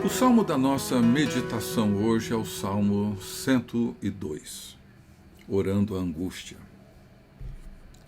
O salmo da nossa meditação hoje é o Salmo 102, orando a angústia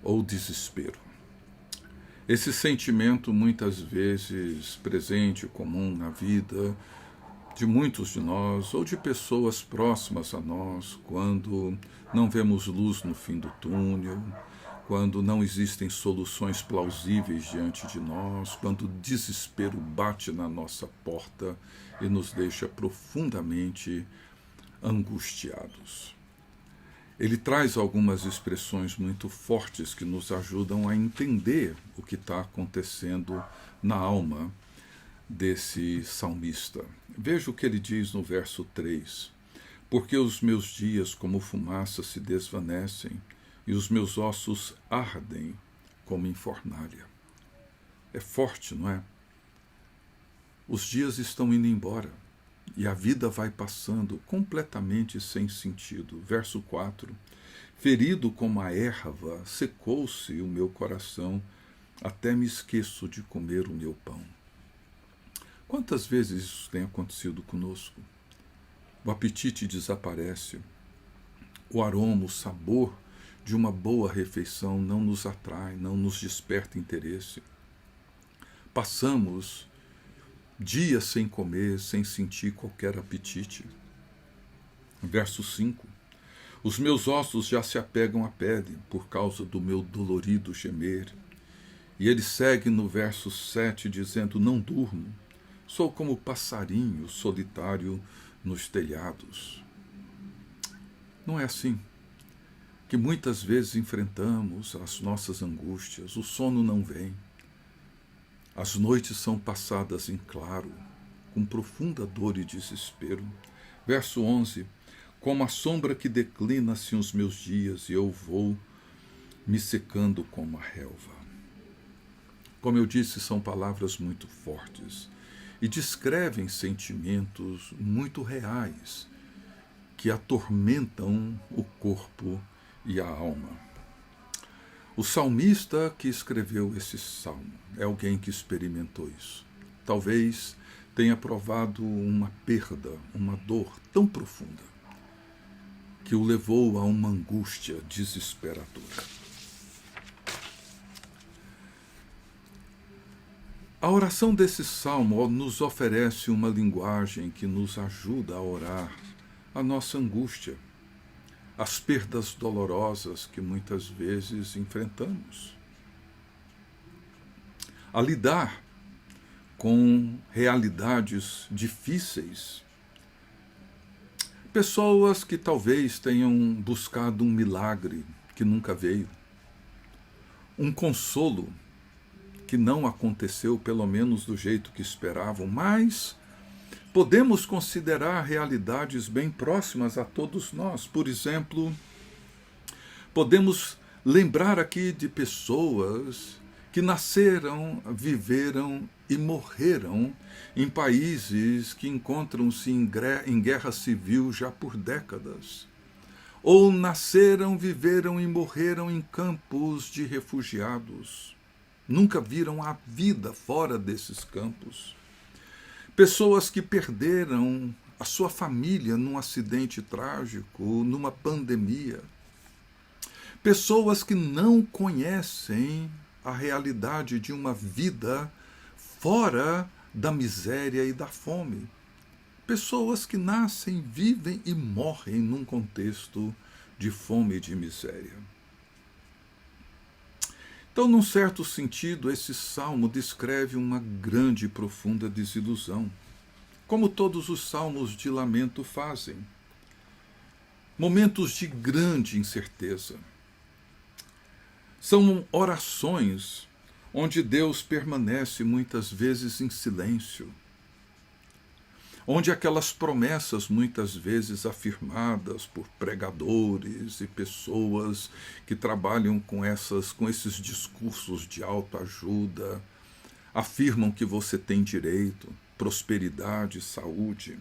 ou desespero. Esse sentimento muitas vezes presente, comum na vida de muitos de nós ou de pessoas próximas a nós, quando não vemos luz no fim do túnel, quando não existem soluções plausíveis diante de nós, quando o desespero bate na nossa porta e nos deixa profundamente angustiados. Ele traz algumas expressões muito fortes que nos ajudam a entender o que está acontecendo na alma desse salmista. Veja o que ele diz no verso 3. Porque os meus dias como fumaça se desvanecem e os meus ossos ardem como em fornalha. É forte, não é? Os dias estão indo embora e a vida vai passando completamente sem sentido. Verso 4. Ferido como a erva, secou-se o meu coração, até me esqueço de comer o meu pão. Quantas vezes isso tem acontecido conosco? O apetite desaparece, o aroma, o sabor de uma boa refeição não nos atrai, não nos desperta interesse. Passamos dias sem comer, sem sentir qualquer apetite. Verso 5. Os meus ossos já se apegam à pele por causa do meu dolorido gemer. E ele segue no verso 7 dizendo, não durmo, sou como passarinho solitário nos telhados. Não é assim que muitas vezes enfrentamos as nossas angústias, o sono não vem. As noites são passadas em claro, com profunda dor e desespero. Verso 11, como a sombra que declina-se os meus dias e eu vou me secando como a relva. Como eu disse, são palavras muito fortes e descrevem sentimentos muito reais que atormentam o corpo e a alma. O salmista que escreveu esse salmo é alguém que experimentou isso. Talvez tenha provado uma perda, uma dor tão profunda que o levou a uma angústia desesperadora. A oração desse salmo nos oferece uma linguagem que nos ajuda a orar a nossa angústia, as perdas dolorosas que muitas vezes enfrentamos, a lidar com realidades difíceis. Pessoas que talvez tenham buscado um milagre que nunca veio, um consolo que não aconteceu, pelo menos do jeito que esperavam, mas podemos considerar realidades bem próximas a todos nós. Por exemplo, podemos lembrar aqui de pessoas que nasceram, viveram e morreram em países que encontram-se em guerra civil já por décadas. Ou nasceram, viveram e morreram em campos de refugiados. Nunca viram a vida fora desses campos. Pessoas que perderam a sua família num acidente trágico, numa pandemia. Pessoas que não conhecem a realidade de uma vida fora da miséria e da fome. Pessoas que nascem, vivem e morrem num contexto de fome e de miséria. Então, num certo sentido, esse salmo descreve uma grande e profunda desilusão, como todos os salmos de lamento fazem. Momentos de grande incerteza. São orações onde Deus permanece muitas vezes em silêncio, onde aquelas promessas muitas vezes afirmadas por pregadores e pessoas que trabalham com esses discursos de autoajuda, afirmam que você tem direito, prosperidade, saúde,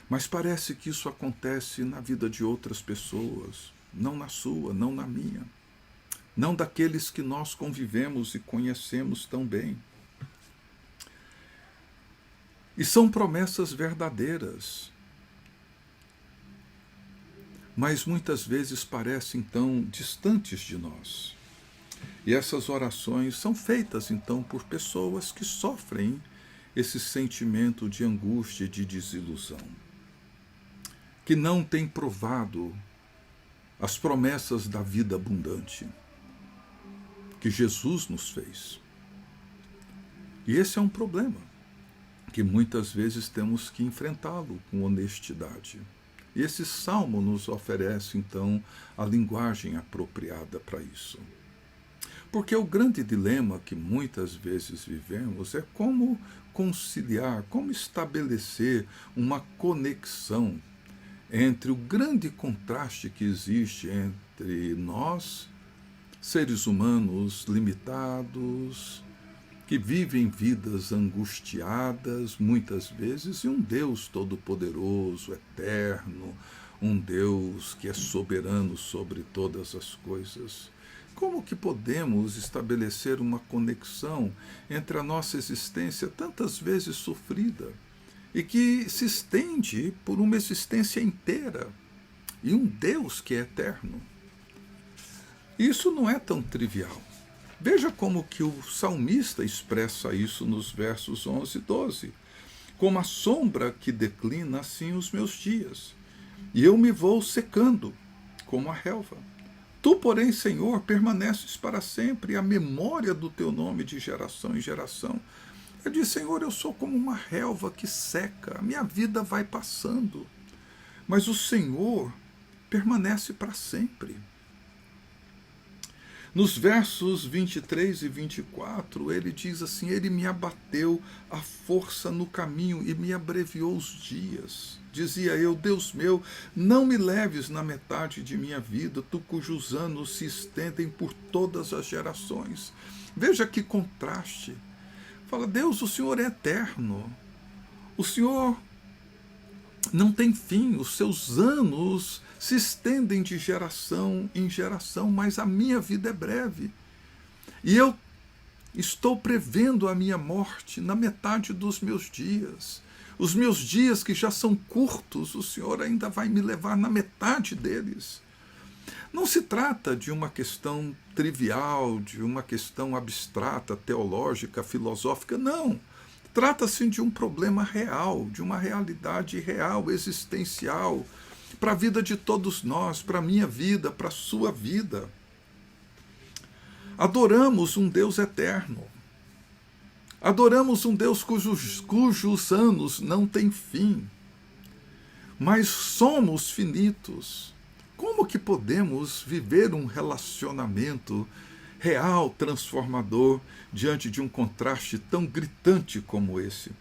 mas parece que isso acontece na vida de outras pessoas, não na sua, não na minha, não daqueles que nós convivemos e conhecemos tão bem. E são promessas verdadeiras, mas muitas vezes parecem tão distantes de nós. E essas orações são feitas então por pessoas que sofrem esse sentimento de angústia e de desilusão, que não têm provado as promessas da vida abundante que Jesus nos fez. E esse é um problema que muitas vezes temos que enfrentá-lo com honestidade. E esse salmo nos oferece, então, a linguagem apropriada para isso. Porque o grande dilema que muitas vezes vivemos é como conciliar, como estabelecer uma conexão entre o grande contraste que existe entre nós, seres humanos limitados, que vivem vidas angustiadas muitas vezes, e um Deus todo-poderoso, eterno, um Deus que é soberano sobre todas as coisas. Como que podemos estabelecer uma conexão entre a nossa existência tantas vezes sofrida e que se estende por uma existência inteira e um Deus que é eterno? Isso não é tão trivial. Veja como que o salmista expressa isso nos versos 11 e 12. Como a sombra que declina, assim os meus dias, e eu me vou secando, como a relva. Tu, porém, Senhor, permaneces para sempre, e a memória do teu nome de geração em geração. Eu disse, Senhor, eu sou como uma relva que seca, a minha vida vai passando, mas o Senhor permanece para sempre. Nos versos 23 e 24, ele diz assim, ele me abateu a força no caminho e me abreviou os dias. Dizia eu, Deus meu, não me leves na metade de minha vida, tu cujos anos se estendem por todas as gerações. Veja que contraste. Fala, Deus, o Senhor é eterno. O Senhor não tem fim, os seus anos se estendem de geração em geração, mas a minha vida é breve. E eu estou prevendo a minha morte na metade dos meus dias. Os meus dias que já são curtos, o Senhor ainda vai me levar na metade deles. Não se trata de uma questão trivial, de uma questão abstrata, teológica, filosófica, não. Trata-se de um problema real, de uma realidade real, existencial, para a vida de todos nós, para a minha vida, para a sua vida. Adoramos um Deus eterno. Adoramos um Deus cujos anos não têm fim. Mas somos finitos. Como que podemos viver um relacionamento real, transformador, diante de um contraste tão gritante como esse?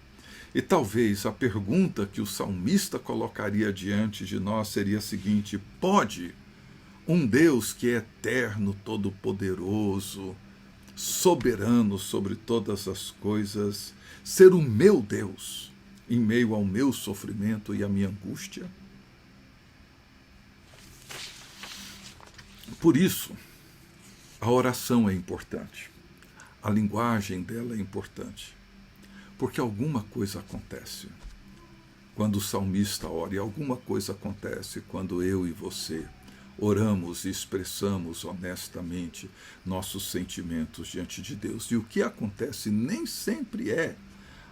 E talvez a pergunta que o salmista colocaria diante de nós seria a seguinte: pode um Deus que é eterno, todo-poderoso, soberano sobre todas as coisas, ser o meu Deus em meio ao meu sofrimento e à minha angústia? Por isso, a oração é importante, a linguagem dela é importante, porque alguma coisa acontece quando o salmista ora, e alguma coisa acontece quando eu e você oramos e expressamos honestamente nossos sentimentos diante de Deus. E o que acontece nem sempre é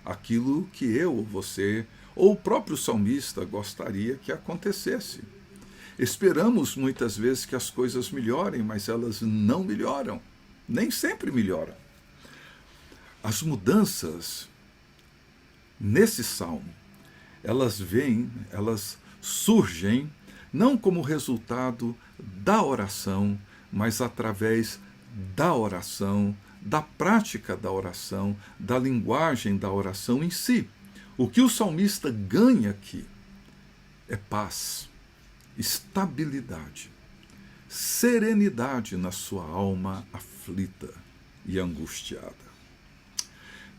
aquilo que eu ou você, ou o próprio salmista gostaria que acontecesse. Esperamos muitas vezes que as coisas melhorem, mas elas não melhoram, nem sempre melhoram. As mudanças nesse salmo, elas surgem não como resultado da oração, mas através da oração, da prática da oração, da linguagem da oração em si. O que o salmista ganha aqui é paz, estabilidade, serenidade na sua alma aflita e angustiada.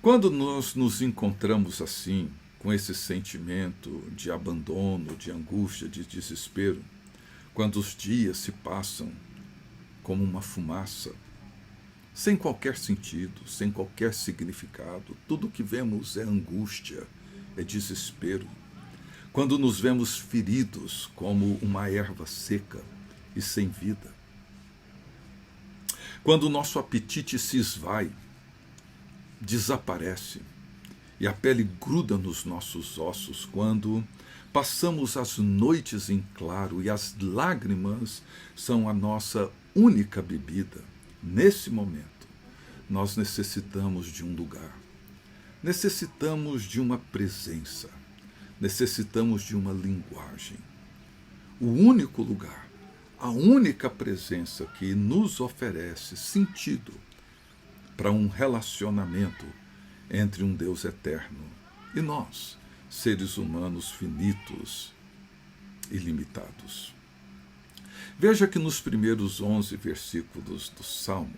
Quando nós nos encontramos assim, com esse sentimento de abandono, de angústia, de desespero, quando os dias se passam como uma fumaça, sem qualquer sentido, sem qualquer significado, tudo que vemos é angústia é desespero. Quando nos vemos feridos como uma erva seca e sem vida. Quando o nosso apetite se esvai, desaparece e a pele gruda nos nossos ossos, quando passamos as noites em claro e as lágrimas são a nossa única bebida. Nesse momento, nós necessitamos de um lugar, necessitamos de uma presença, necessitamos de uma linguagem. O único lugar, a única presença que nos oferece sentido para um relacionamento entre um Deus eterno e nós, seres humanos finitos e limitados. Veja que nos primeiros 11 versículos do Salmo,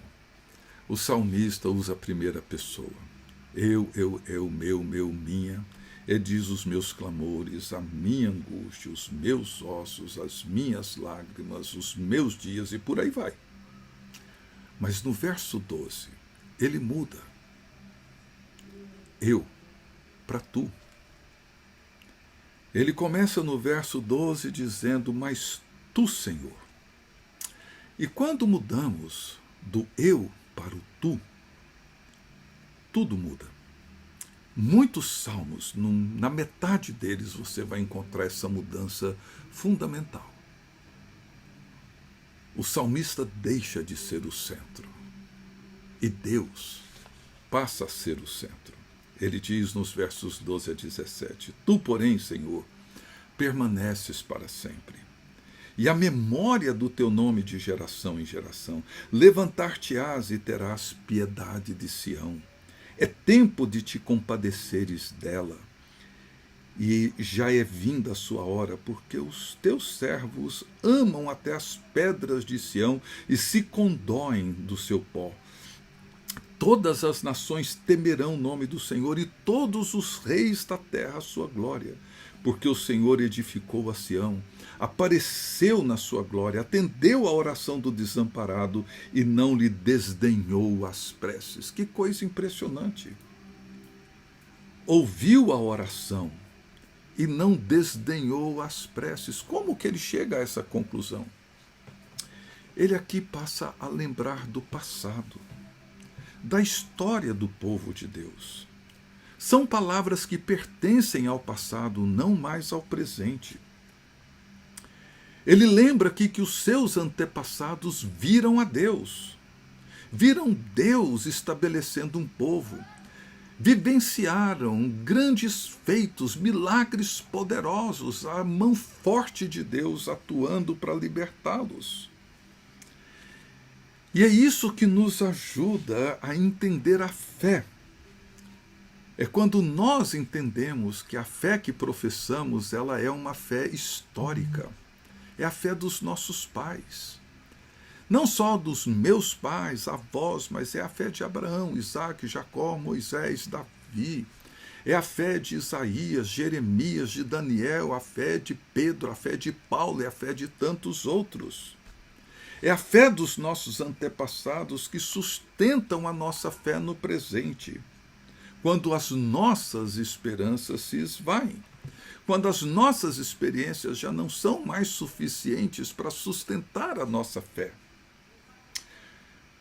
o salmista usa a primeira pessoa. Eu, meu, minha, e diz os meus clamores, a minha angústia, os meus ossos, as minhas lágrimas, os meus dias, e por aí vai. Mas no verso 12, ele muda. Eu, para tu. Ele começa no verso 12 dizendo, mas tu, Senhor. E quando mudamos do eu para o tu, tudo muda. Muitos salmos, na metade deles você vai encontrar essa mudança fundamental. O salmista deixa de ser o centro e Deus passa a ser o centro. Ele diz nos versos 12 a 17, tu, porém, Senhor, permaneces para sempre. E a memória do teu nome de geração em geração, levantar-te-ás e terás piedade de Sião. É tempo de te compadeceres dela, e já é vinda a sua hora, porque os teus servos amam até as pedras de Sião e se condoem do seu pó. Todas as nações temerão o nome do Senhor e todos os reis da terra a sua glória, porque o Senhor edificou a Sião, apareceu na sua glória, atendeu a oração do desamparado e não lhe desdenhou as preces. Que coisa impressionante! Ouviu a oração e não desdenhou as preces. Como que ele chega a essa conclusão? Ele aqui passa a lembrar do passado, da história do povo de Deus. São palavras que pertencem ao passado, não mais ao presente. Ele lembra aqui que os seus antepassados viram a Deus. Viram Deus estabelecendo um povo. Vivenciaram grandes feitos, milagres poderosos, a mão forte de Deus atuando para libertá-los. E é isso que nos ajuda a entender a fé. É quando nós entendemos que a fé que professamos, ela é uma fé histórica. É a fé dos nossos pais. Não só dos meus pais, avós, mas é a fé de Abraão, Isaac, Jacó, Moisés, Davi. É a fé de Isaías, Jeremias, de Daniel, a fé de Pedro, a fé de Paulo e a fé de tantos outros. É a fé dos nossos antepassados que sustentam a nossa fé no presente, quando as nossas esperanças se esvaem, quando as nossas experiências já não são mais suficientes para sustentar a nossa fé.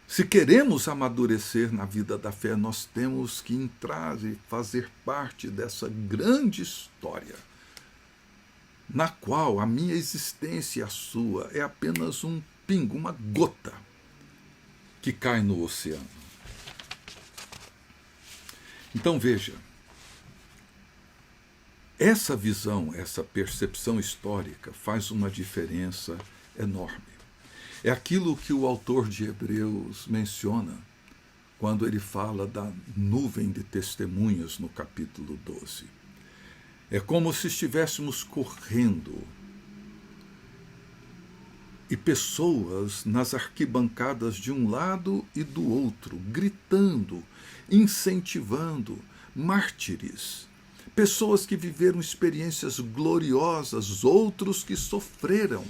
Se queremos amadurecer na vida da fé, nós temos que entrar e fazer parte dessa grande história, na qual a minha existência e a sua é apenas um pingo, uma gota que cai no oceano. Então veja, essa visão, essa percepção histórica faz uma diferença enorme. É aquilo que o autor de Hebreus menciona quando ele fala da nuvem de testemunhas no capítulo 12. É como se estivéssemos correndo e pessoas nas arquibancadas de um lado e do outro, gritando, incentivando, mártires, pessoas que viveram experiências gloriosas, outros que sofreram,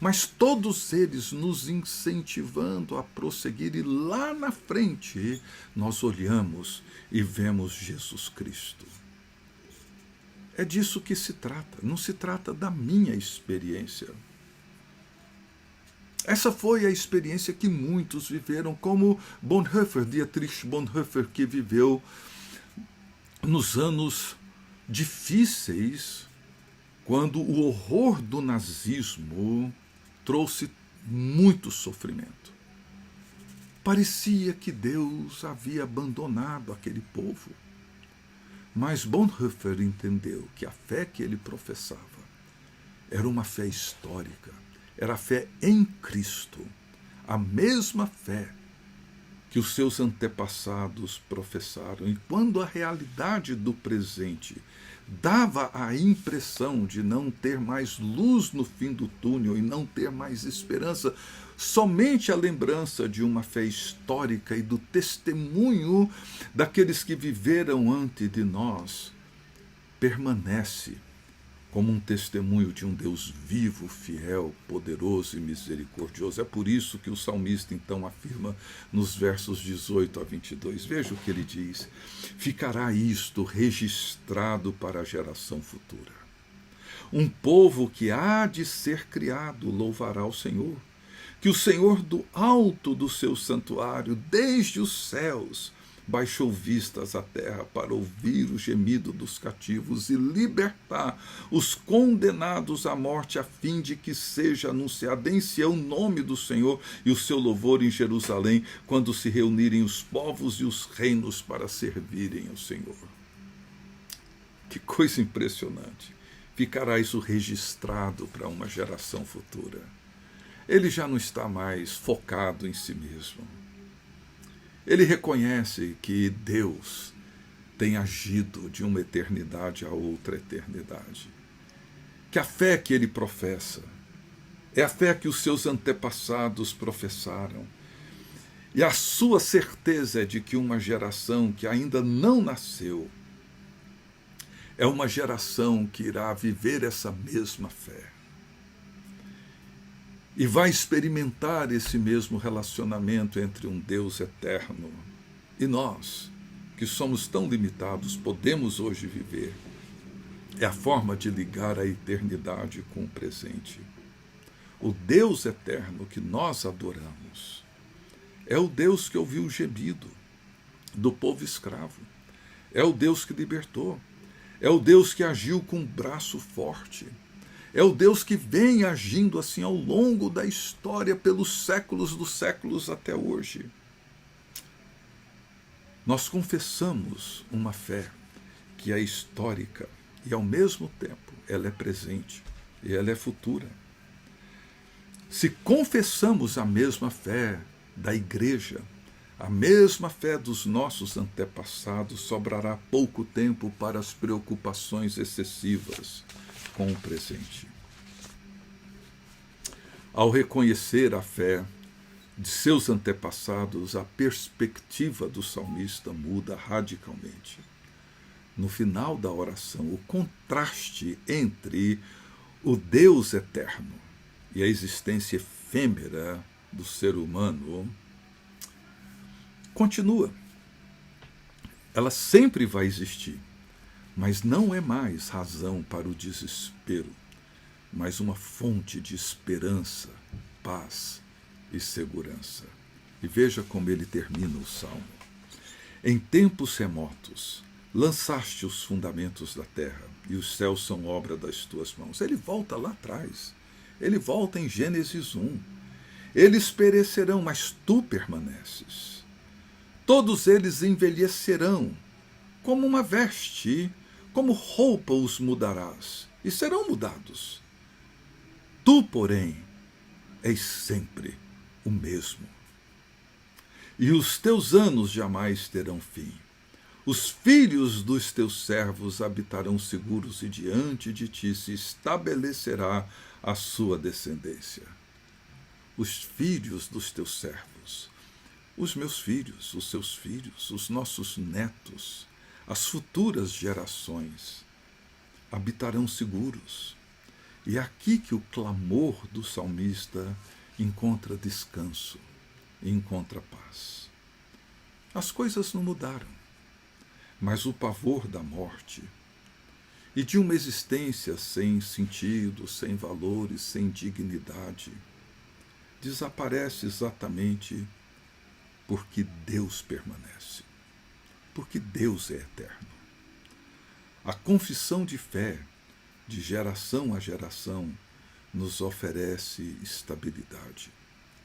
mas todos eles nos incentivando a prosseguir, e lá na frente nós olhamos e vemos Jesus Cristo. É disso que se trata, não se trata da minha experiência. Essa foi a experiência que muitos viveram, como Bonhoeffer, Dietrich Bonhoeffer, que viveu nos anos difíceis, quando o horror do nazismo trouxe muito sofrimento. Parecia que Deus havia abandonado aquele povo. Mas Bonhoeffer entendeu que a fé que ele professava era uma fé histórica, era a fé em Cristo, a mesma fé que os seus antepassados professaram. E quando a realidade do presente dava a impressão de não ter mais luz no fim do túnel e não ter mais esperança, somente a lembrança de uma fé histórica e do testemunho daqueles que viveram antes de nós permanece como um testemunho de um Deus vivo, fiel, poderoso e misericordioso. É por isso que o salmista então afirma nos versos 18 a 22. Veja o que ele diz: ficará isto registrado para a geração futura. Um povo que há de ser criado louvará o Senhor, que o Senhor do alto do seu santuário, desde os céus, baixou vistas à terra para ouvir o gemido dos cativos e libertar os condenados à morte, a fim de que seja anunciado em Sião o nome do Senhor e o seu louvor em Jerusalém, quando se reunirem os povos e os reinos para servirem ao Senhor. Que coisa impressionante! Ficará isso registrado para uma geração futura. Ele já não está mais focado em si mesmo. Ele reconhece que Deus tem agido de uma eternidade a outra eternidade. Que a fé que ele professa é a fé que os seus antepassados professaram. E a sua certeza é de que uma geração que ainda não nasceu é uma geração que irá viver essa mesma fé. E vai experimentar esse mesmo relacionamento entre um Deus eterno e nós, que somos tão limitados, podemos hoje viver. É a forma de ligar a eternidade com o presente. O Deus eterno que nós adoramos é o Deus que ouviu o gemido do povo escravo. É o Deus que libertou. É o Deus que agiu com um braço forte. É o Deus que vem agindo assim ao longo da história, pelos séculos dos séculos até hoje. Nós confessamos uma fé que é histórica e, ao mesmo tempo, ela é presente e ela é futura. Se confessamos a mesma fé da igreja, a mesma fé dos nossos antepassados, sobrará pouco tempo para as preocupações excessivas com o presente. Ao reconhecer a fé de seus antepassados, a perspectiva do salmista muda radicalmente. No final da oração, o contraste entre o Deus eterno e a existência efêmera do ser humano continua. Ela sempre vai existir, mas não é mais razão para o desespero, mas uma fonte de esperança, paz e segurança. E veja como ele termina o salmo. Em tempos remotos, lançaste os fundamentos da terra, e os céus são obra das tuas mãos. Ele volta lá atrás. Ele volta em Gênesis 1. Eles perecerão, mas tu permaneces. Todos eles envelhecerão, como uma veste, como roupa os mudarás, e serão mudados. Tu, porém, és sempre o mesmo. E os teus anos jamais terão fim. Os filhos dos teus servos habitarão seguros, e diante de ti se estabelecerá a sua descendência. Os filhos dos teus servos, os meus filhos, os seus filhos, os nossos netos, as futuras gerações habitarão seguros. E é aqui que o clamor do salmista encontra descanso e encontra paz. As coisas não mudaram, mas o pavor da morte e de uma existência sem sentido, sem valores, sem dignidade, desaparece exatamente porque Deus permanece, porque Deus é eterno. A confissão de fé, de geração a geração, nos oferece estabilidade,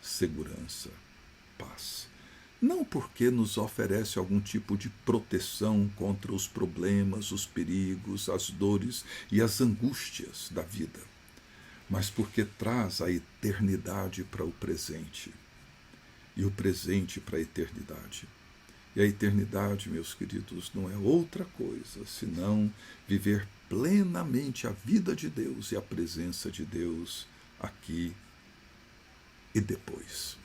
segurança, paz. Não porque nos oferece algum tipo de proteção contra os problemas, os perigos, as dores e as angústias da vida, mas porque traz a eternidade para o presente e o presente para a eternidade. E a eternidade, meus queridos, não é outra coisa senão viver plenamente a vida de Deus e a presença de Deus aqui e depois.